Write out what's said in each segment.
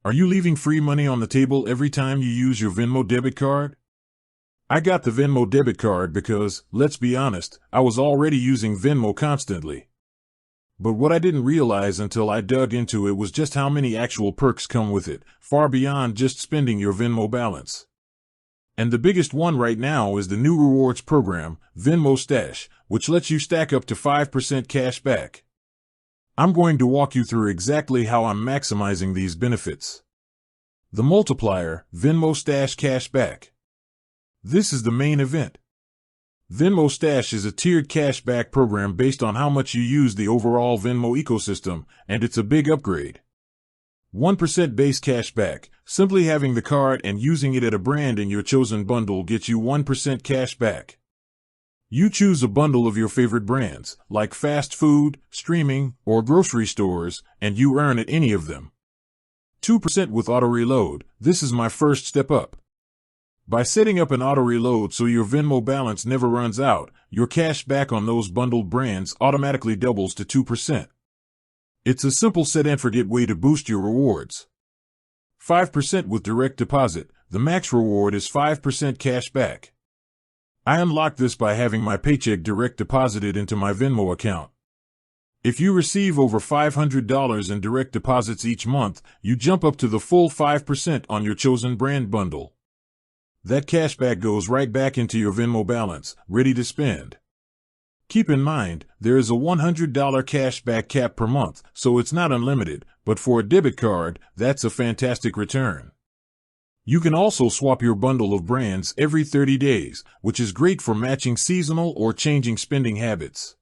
Are you leaving free money on the table every time you use your Venmo debit card? I got the Venmo debit card because, let's be honest, I was already using Venmo constantly. But what I didn't realize until I dug into it was just how many actual perks come with it, far beyond just spending your Venmo balance. And the biggest one right now is the new rewards program, Venmo Stash, which lets you stack up to 5% cash back. I'm going to walk you through exactly how I'm maximizing these benefits. The multiplier, Venmo Stash Cash Back. This is the main event. Venmo Stash is a tiered cash back program based on how much you use the overall Venmo ecosystem, and it's a big upgrade. 1% base cash back. Simply having the card and using it at a brand in your chosen bundle gets you 1% cash back. You choose a bundle of your favorite brands, like fast food, streaming, or grocery stores, and you earn at any of them. 2% with auto reload. This is my first step up. By setting up an auto reload so your Venmo balance never runs out, your cash back on those bundled brands automatically doubles to 2%. It's a simple set and forget way to boost your rewards. 5% with direct deposit. The max reward is 5% cash back. I unlocked this by having my paycheck direct deposited into my Venmo account. If you receive over $500 in direct deposits each month, you jump up to the full 5% on your chosen brand bundle. That cashback goes right back into your Venmo balance, ready to spend. Keep in mind, there is a $100 cashback cap per month, so it's not unlimited, but for a debit card, that's a fantastic return. You can also swap your bundle of brands every 30 days, which is great for matching seasonal or changing spending habits.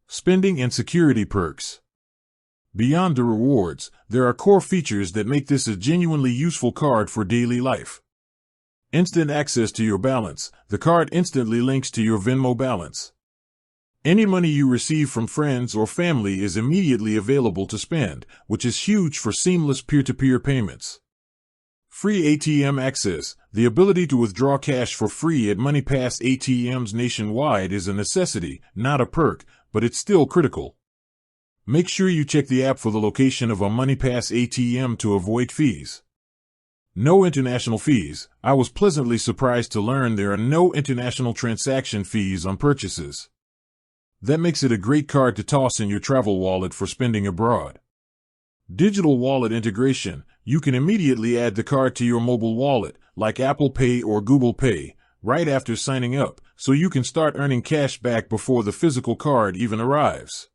Spending and security perks. Beyond the rewards, there are core features that make this a genuinely useful card for daily life. Instant access to your balance. The card instantly links to your Venmo balance. Any money you receive from friends or family is immediately available to spend, which is huge for seamless peer-to-peer payments. Free ATM access. The ability to withdraw cash for free at MoneyPass ATMs nationwide is a necessity, not a perk, but it's still critical. Make sure you check the app for the location of a MoneyPass ATM to avoid fees. No international fees. I was pleasantly surprised to learn there are no international transaction fees on purchases. That makes it a great card to toss in your travel wallet for spending abroad. Digital wallet integration. You can immediately add the card to your mobile wallet, like Apple Pay or Google Pay, right after signing up, so you can start earning cash back before the physical card even arrives.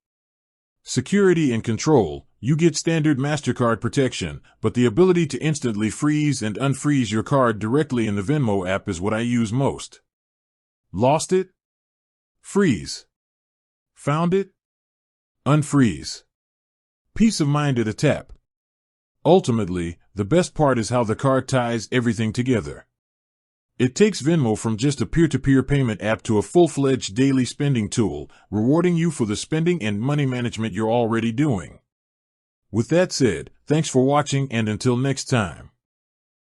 Security and control. You get standard MasterCard protection, but the ability to instantly freeze and unfreeze your card directly in the Venmo app is what I use most. Lost it? Freeze. Found it? Unfreeze. Peace of mind at a tap. Ultimately, the best part is how the card ties everything together. It takes Venmo from just a peer-to-peer payment app to a full-fledged daily spending tool, rewarding you for the spending and money management you're already doing. With that said, thanks for watching and until next time.